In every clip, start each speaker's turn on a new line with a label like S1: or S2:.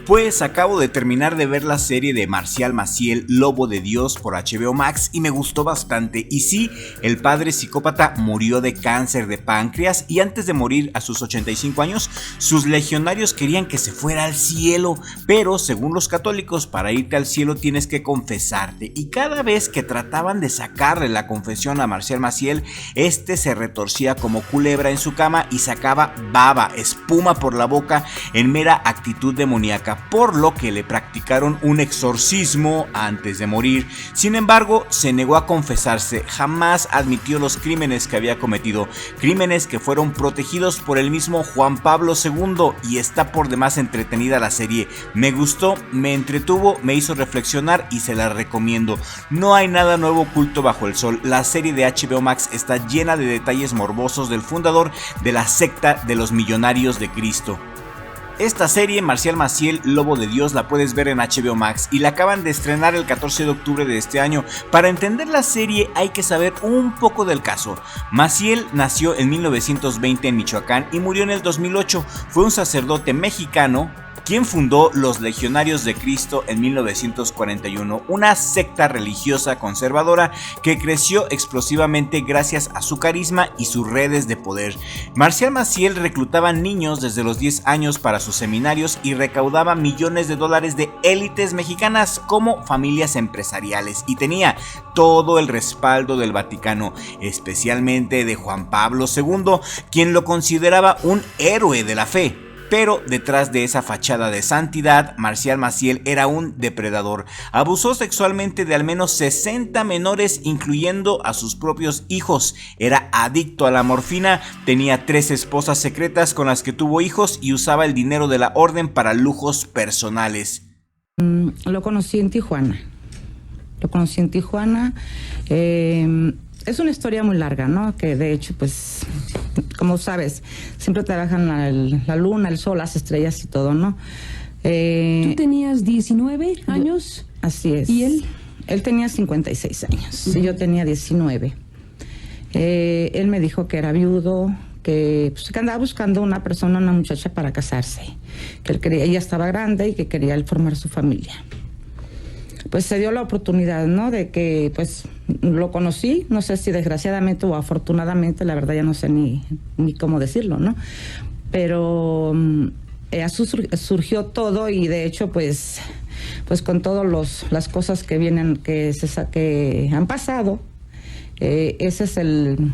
S1: Pues acabo de terminar de ver la serie de Marcial Maciel, Lobo de Dios, por HBO Max y me gustó bastante. Y sí, el padre psicópata murió de cáncer de páncreas y antes de morir a sus 85 años, sus legionarios querían que se fuera al cielo. Pero según los católicos, para irte al cielo tienes que confesarte. Y cada vez que trataban de sacarle la confesión a Marcial Maciel, este se retorcía como culebra en su cama y sacaba baba, espuma por la boca en mera actitud demoníaca, por lo que le practicaron un exorcismo antes de morir. Sin embargo, se negó a confesarse, jamás admitió los crímenes que había cometido, crímenes que fueron protegidos por el mismo Juan Pablo II, y está por demás entretenida la serie. Me gustó, me entretuvo, me hizo reflexionar y se la recomiendo. No hay nada nuevo oculto bajo el sol. La serie de HBO Max está llena de detalles morbosos del fundador de la secta de los Millonarios de Cristo. Esta serie, Marcial Maciel, Lobo de Dios, la puedes ver en HBO Max y la acaban de estrenar el 14 de octubre de este año. Para entender la serie hay que saber un poco del caso. Maciel nació en 1920 en Michoacán y murió en el 2008. Fue un sacerdote mexicano quien fundó los Legionarios de Cristo en 1941, una secta religiosa conservadora que creció explosivamente gracias a su carisma y sus redes de poder. Marcial Maciel reclutaba niños desde los 10 años para sus seminarios y recaudaba millones de dólares de élites mexicanas como familias empresariales, y tenía todo el respaldo del Vaticano, especialmente de Juan Pablo II, quien lo consideraba un héroe de la fe. Pero detrás de esa fachada de santidad, Marcial Maciel era un depredador. Abusó sexualmente de al menos 60 menores, incluyendo a sus propios hijos. Era adicto a la morfina, tenía 3 esposas secretas con las que tuvo hijos y usaba el dinero de la orden para lujos personales.
S2: Lo conocí en Tijuana. Es una historia muy larga, ¿no? Que de hecho, pues, como sabes, siempre trabajan la luna, el sol, las estrellas y todo, ¿no?
S3: ¿Tú tenías 19 años?
S2: Así es.
S3: ¿Y él?
S2: Él tenía 56 años y yo tenía 19. Él me dijo que era viudo, que andaba buscando una muchacha para casarse, que él quería, ella estaba grande y que quería él formar su familia. Pues se dio la oportunidad, ¿no? De que, pues, lo conocí, no sé si desgraciadamente o afortunadamente, la verdad ya no sé ni cómo decirlo, ¿no? Pero surgió todo y de hecho, pues con todas las cosas que vienen, que han pasado, ese es el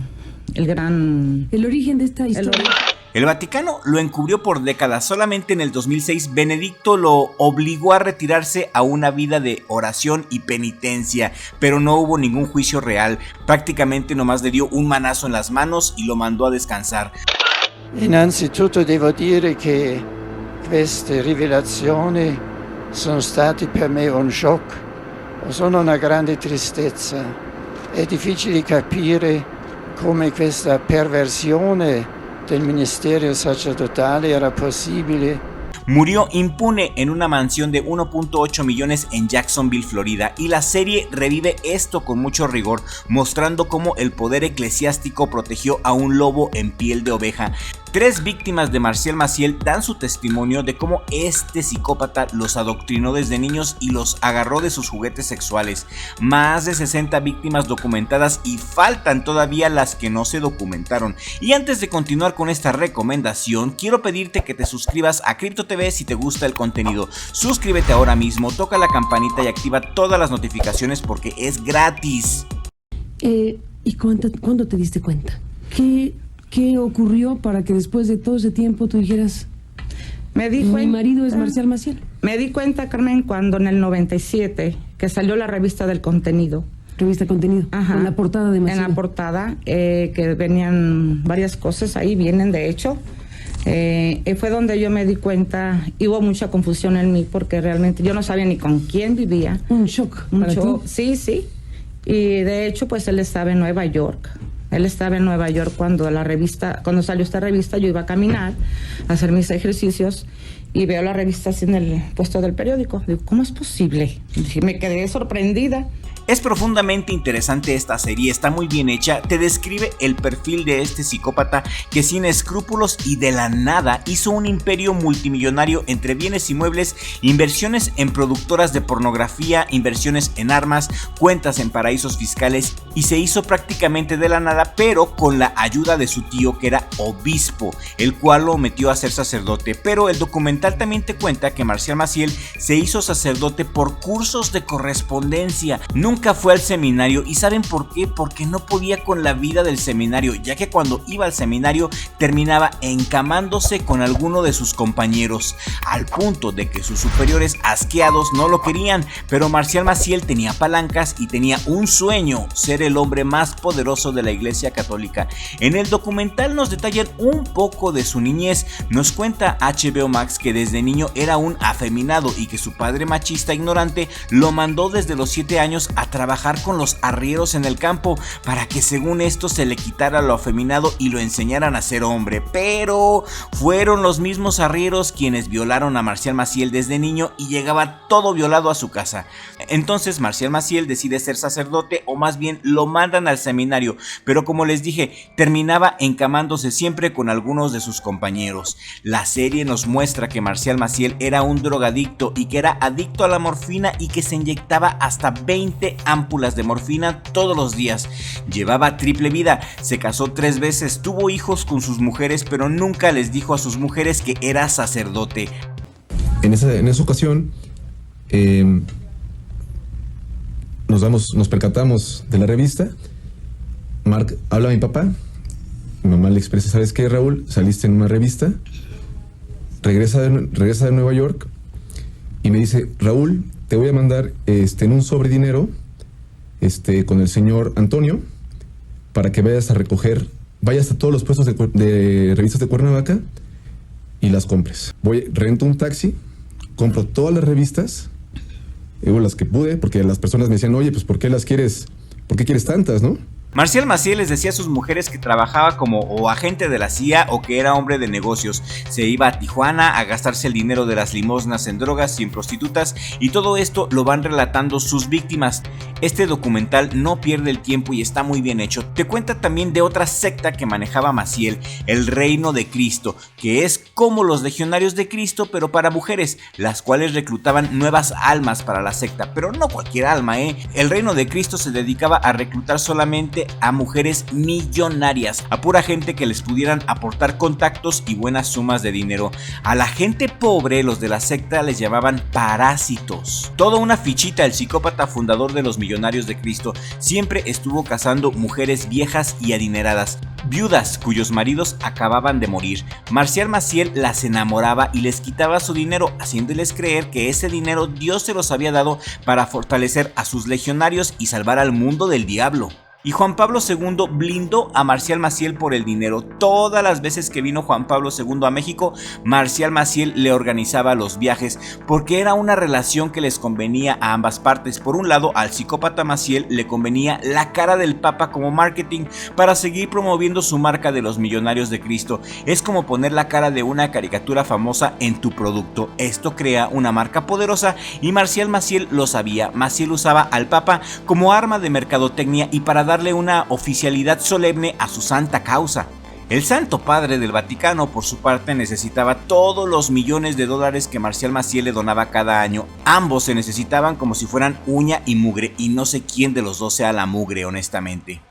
S3: origen de esta historia.
S1: El Vaticano lo encubrió por décadas. Solamente en el 2006 Benedicto lo obligó a retirarse a una vida de oración y penitencia, pero no hubo ningún juicio real. Prácticamente nomás le dio un manazo en las manos y lo mandó a descansar.
S4: Innanzitutto devo dire che queste rivelazioni sono stati per me un shock, sono una grande tristezza. È difficile capire come questa perversione del ministerio sacerdotale era posible.
S1: Murió impune en una mansión de 1.8 millones en Jacksonville, Florida, y la serie revive esto con mucho rigor, mostrando cómo el poder eclesiástico protegió a un lobo en piel de oveja. 3 víctimas de Marcial Maciel dan su testimonio de cómo este psicópata los adoctrinó desde niños y los agarró de sus juguetes sexuales. Más de 60 víctimas documentadas y faltan todavía las que no se documentaron. Y antes de continuar con esta recomendación, quiero pedirte que te suscribas a Crypto TV si te gusta el contenido. Suscríbete ahora mismo, toca la campanita y activa todas las notificaciones porque es gratis.
S3: ¿Y cuándo te diste cuenta? ¿Qué ocurrió para que después de todo ese tiempo tú dijeras, mi marido es Marcial Maciel?
S2: Me di cuenta, Carmen, cuando en el 97, que salió la revista del contenido.
S3: Revista Contenido.
S2: Ajá.
S3: En la portada de Maciel.
S2: En la portada, que venían varias cosas, ahí vienen de hecho. Fue donde yo me di cuenta, y hubo mucha confusión en mí, porque realmente yo no sabía ni con quién vivía.
S3: Un shock.
S2: Sí. Y de hecho, pues él estaba en Nueva York. Cuando salió esta revista. Yo iba a caminar, a hacer mis ejercicios y veo la revista así en el puesto del periódico. Digo, ¿cómo es posible? Y me quedé sorprendida
S1: Es profundamente interesante esta serie, está muy bien hecha, te describe el perfil de este psicópata que sin escrúpulos y de la nada hizo un imperio multimillonario entre bienes inmuebles, inversiones en productoras de pornografía, inversiones en armas, cuentas en paraísos fiscales y se hizo prácticamente de la nada, pero con la ayuda de su tío que era obispo, el cual lo metió a ser sacerdote. Pero el documental también te cuenta que Marcial Maciel se hizo sacerdote por cursos de correspondencia. Nunca fue al seminario y ¿saben por qué? Porque no podía con la vida del seminario, ya que cuando iba al seminario terminaba encamándose con alguno de sus compañeros, al punto de que sus superiores asqueados no lo querían. Pero Marcial Maciel tenía palancas y tenía un sueño: ser el hombre más poderoso de la Iglesia Católica. En el documental nos detallan un poco de su niñez. Nos cuenta HBO Max que desde niño era un afeminado y que su padre machista ignorante lo mandó desde los 7 años a trabajar con los arrieros en el campo para que según esto se le quitara lo afeminado y lo enseñaran a ser hombre. Pero fueron los mismos arrieros quienes violaron a Marcial Maciel desde niño y llegaba todo violado a su casa. Entonces Marcial Maciel decide ser sacerdote, o más bien lo mandan al seminario, pero como les dije, terminaba encamándose siempre con algunos de sus compañeros. La serie nos muestra que Marcial Maciel era un drogadicto y que era adicto a la morfina y que se inyectaba hasta 20 ámpulas de morfina todos los días. Llevaba triple vida, se casó 3 veces, tuvo hijos con sus mujeres, pero nunca les dijo a sus mujeres que era sacerdote.
S5: En esa ocasión nos percatamos de la revista. Mark habla a mi papá, mi mamá le expresa: ¿sabes qué, Raúl? Saliste en una revista. Regresa de Nueva York y me dice: Raúl, te voy a mandar en un sobre dinero con el señor Antonio para que vayas a recoger, vayas a todos los puestos de revistas de Cuernavaca y las compres. Rento un taxi, compro todas las revistas, las que pude, porque las personas me decían: oye, pues ¿por qué quieres tantas, no?
S1: Marcial Maciel les decía a sus mujeres que trabajaba como o agente de la CIA o que era hombre de negocios. Se iba a Tijuana a gastarse el dinero de las limosnas en drogas y en prostitutas, y todo esto lo van relatando sus víctimas. Este documental no pierde el tiempo y está muy bien hecho. Te cuenta también de otra secta que manejaba Maciel, el Reino de Cristo, que es como los Legionarios de Cristo pero para mujeres, las cuales reclutaban nuevas almas para la secta, pero no cualquier alma, El Reino de Cristo se dedicaba a reclutar solamente a mujeres millonarias, a pura gente que les pudieran aportar contactos y buenas sumas de dinero. A la gente pobre, los de la secta les llamaban parásitos. Toda una fichita. El psicópata fundador de los Millonarios de Cristo siempre estuvo cazando mujeres viejas y adineradas, viudas cuyos maridos acababan de morir. Marcial Maciel las enamoraba y les quitaba su dinero, haciéndoles creer que ese dinero Dios se los había dado para fortalecer a sus legionarios y salvar al mundo del diablo. Y Juan Pablo II blindó a Marcial Maciel por el dinero. Todas las veces que vino Juan Pablo II a México, Marcial Maciel le organizaba los viajes, porque era una relación que les convenía a ambas partes. Por un lado, al psicópata Maciel le convenía la cara del Papa como marketing para seguir promoviendo su marca de los Millonarios de Cristo. Es como poner la cara de una caricatura famosa en tu producto. Esto crea una marca poderosa y Marcial Maciel lo sabía. Maciel usaba al Papa como arma de mercadotecnia y para darle una oficialidad solemne a su santa causa. El Santo Padre del Vaticano, por su parte, necesitaba todos los millones de dólares que Marcial Maciel le donaba cada año. Ambos se necesitaban como si fueran uña y mugre, y no sé quién de los dos sea la mugre, honestamente.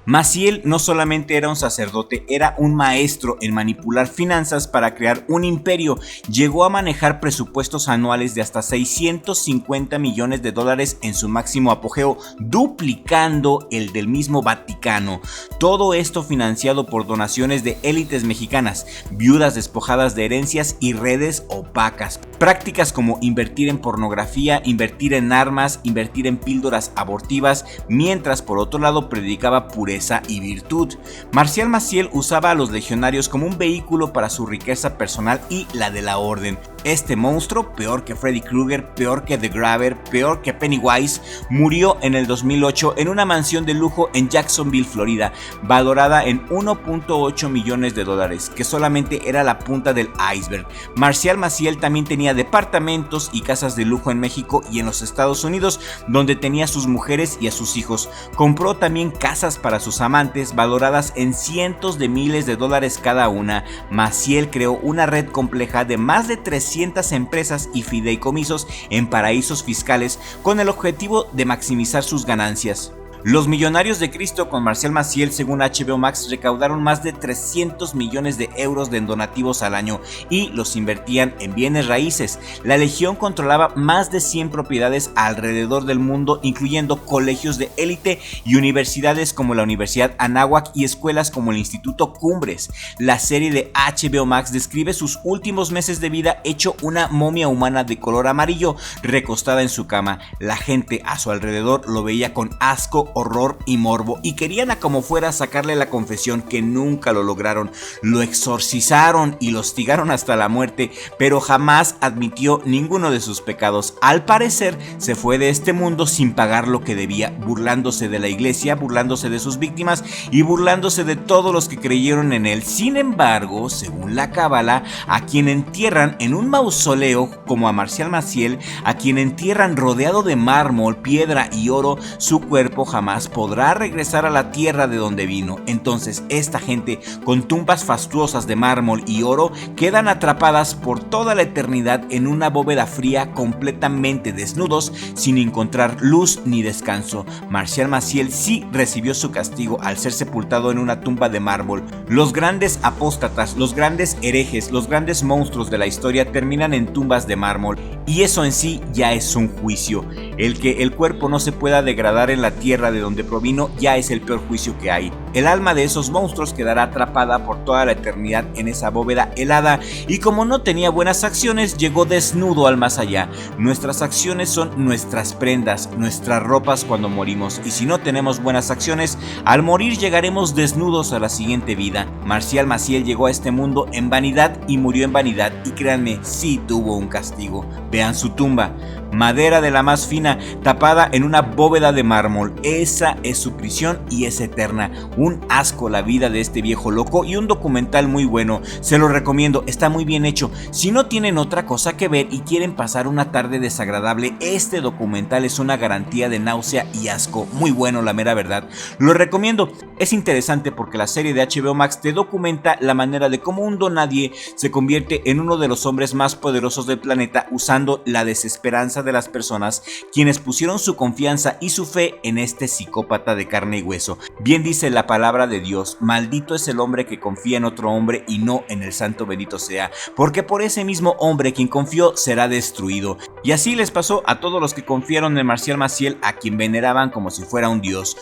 S1: Maciel no solamente era un sacerdote, era un maestro en manipular finanzas para crear un imperio. Llegó a manejar presupuestos anuales de hasta 650 millones de dólares en su máximo apogeo, duplicando el del mismo Vaticano. Todo esto financiado por donaciones de élites mexicanas, viudas despojadas de herencias y redes opacas. Prácticas como invertir en pornografía, invertir en armas, invertir en píldoras abortivas, mientras por otro lado predicaba pureza y virtud. Marcial Maciel usaba a los legionarios como un vehículo para su riqueza personal y la de la orden. Este monstruo, peor que Freddy Krueger, peor que The Grabber, peor que Pennywise, murió en el 2008 en una mansión de lujo en Jacksonville, Florida, valorada en 1.8 millones de dólares, que solamente era la punta del iceberg. Marcial Maciel también tenía departamentos y casas de lujo en México y en los Estados Unidos, donde tenía a sus mujeres y a sus hijos. Compró también casas para sus amantes, valoradas en cientos de miles de dólares cada una. Maciel creó una red compleja de más de 300 empresas y fideicomisos en paraísos fiscales con el objetivo de maximizar sus ganancias. Los Millonarios de Cristo con Marcial Maciel, según HBO Max, recaudaron más de 300 millones de euros de donativos al año y los invertían en bienes raíces. La Legión controlaba más de 100 propiedades alrededor del mundo, incluyendo colegios de élite y universidades como la Universidad Anáhuac y escuelas como el Instituto Cumbres. La serie de HBO Max describe sus últimos meses de vida hecho una momia humana de color amarillo recostada en su cama. La gente a su alrededor lo veía con asco, horror y morbo, y querían a como fuera sacarle la confesión, que nunca lo lograron. Lo exorcizaron y lo hostigaron hasta la muerte, pero jamás admitió ninguno de sus pecados. Al parecer se fue de este mundo sin pagar lo que debía, burlándose de la iglesia, burlándose de sus víctimas y burlándose de todos los que creyeron en él. Sin embargo, según la cábala, a quien entierran en un mausoleo como a Marcial Maciel, a quien entierran rodeado de mármol, piedra y oro, su cuerpo jamás podrá regresar a la tierra de donde vino. Entonces esta gente con tumbas fastuosas de mármol y oro quedan atrapadas por toda la eternidad en una bóveda fría, completamente desnudos, sin encontrar luz ni descanso. Marcial Maciel sí recibió su castigo al ser sepultado en una tumba de mármol. Los grandes apóstatas, los grandes herejes, los grandes monstruos de la historia terminan en tumbas de mármol, y eso en sí ya es un juicio. El que el cuerpo no se pueda degradar en la tierra de donde provino ya es el peor juicio que hay. El alma de esos monstruos quedará atrapada por toda la eternidad en esa bóveda helada, y como no tenía buenas acciones, llegó desnudo al más allá. Nuestras acciones son nuestras prendas, nuestras ropas cuando morimos, y si no tenemos buenas acciones, al morir llegaremos desnudos a la siguiente vida. Marcial Maciel llegó a este mundo en vanidad y murió en vanidad, y créanme, sí tuvo un castigo. Vean su tumba, madera de la más fina, tapada en una bóveda de mármol. Esa es su prisión y es eterna. Un asco la vida de este viejo loco, y un documental muy bueno, se lo recomiendo, está muy bien hecho. Si no tienen otra cosa que ver y quieren pasar una tarde desagradable, este documental es una garantía de náusea y asco. Muy bueno, la mera verdad, lo recomiendo. Es interesante porque la serie de HBO Max te documenta la manera de cómo un donadie se convierte en uno de los hombres más poderosos del planeta, usando la desesperanza de las personas quienes pusieron su confianza y su fe en este psicópata de carne y hueso. Bien dice la palabra de Dios: maldito es el hombre que confía en otro hombre y no en el santo bendito sea, porque por ese mismo hombre quien confió será destruido. Y así les pasó a todos los que confiaron en Marcial Maciel, a quien veneraban como si fuera un dios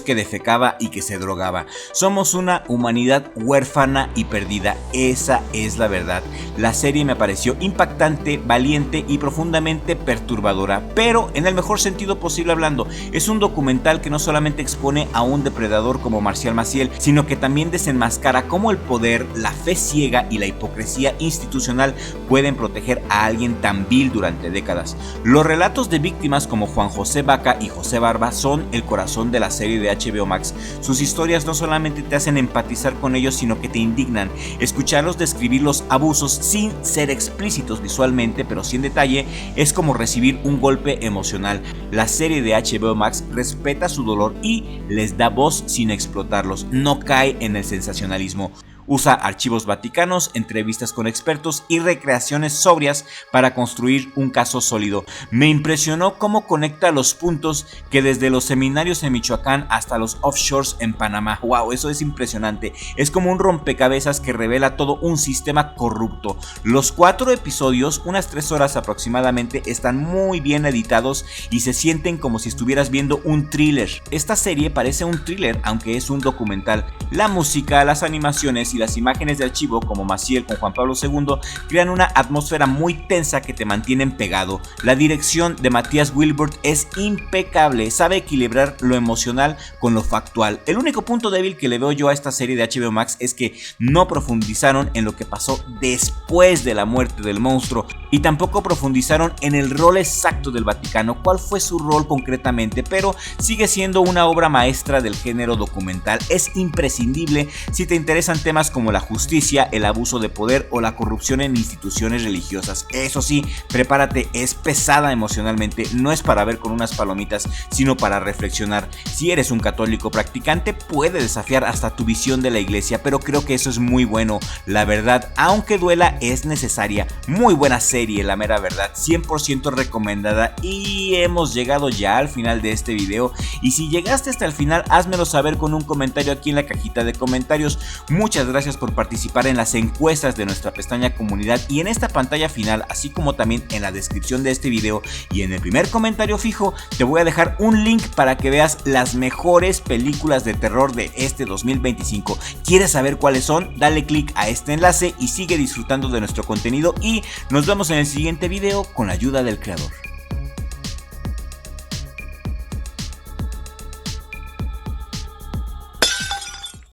S1: que defecaba y que se drogaba. Somos una humanidad huérfana y perdida, esa es la verdad. La serie me pareció impactante, valiente y profundamente perturbadora, pero en el mejor sentido posible hablando. Es un documental que no solamente expone a un depredador como Marcial Maciel, sino que también desenmascara cómo el poder, la fe ciega y la hipocresía institucional pueden proteger a alguien tan vil durante décadas. Los relatos de víctimas como Juan José Vaca y José Barba son el corazón de la serie de HBO Max. Sus historias no solamente te hacen empatizar con ellos, sino que te indignan. Escucharlos describir los abusos sin ser explícitos visualmente, pero sí en detalle, es como recibir un golpe emocional. La serie de HBO Max respeta su dolor y les da voz sin explotarlos. No cae en el sensacionalismo. Usa archivos vaticanos, entrevistas con expertos y recreaciones sobrias para construir un caso sólido. Me impresionó cómo conecta los puntos, que desde los seminarios en Michoacán hasta los offshores en Panamá. Wow, eso es impresionante. Es como un rompecabezas que revela todo un sistema corrupto. Los 4 episodios, unas 3 horas aproximadamente, están muy bien editados y se sienten como si estuvieras viendo un thriller. Esta serie parece un thriller, aunque es un documental. La música, las animaciones y las imágenes de archivo como Maciel con Juan Pablo II crean una atmósfera muy tensa que te mantienen pegado. La dirección de Matías Wilbert es impecable, sabe equilibrar lo emocional con lo factual. El único punto débil que le veo yo a esta serie de HBO Max es que no profundizaron en lo que pasó después de la muerte del monstruo y tampoco profundizaron en el rol exacto del Vaticano, cuál fue su rol concretamente, pero sigue siendo una obra maestra del género documental. Es imprescindible si te interesan temas como la justicia, el abuso de poder o la corrupción en instituciones religiosas. Eso sí, prepárate, es pesada emocionalmente, no es para ver con unas palomitas, sino para reflexionar. Si eres un católico practicante, puede desafiar hasta tu visión de la iglesia, pero creo que eso es muy bueno. La verdad, aunque duela, es necesaria. Muy buena serie, la mera verdad, 100% recomendada. Y hemos llegado ya al final de este video, y si llegaste hasta el final, házmelo saber con un comentario aquí en la cajita de comentarios. Muchas gracias por participar en las encuestas de nuestra pestaña comunidad y en esta pantalla final, así como también en la descripción de este video y en el primer comentario fijo te voy a dejar un link para que veas las mejores películas de terror de este 2025. ¿Quieres saber cuáles son? Dale click a este enlace y sigue disfrutando de nuestro contenido, y nos vemos en el siguiente video con la ayuda del creador.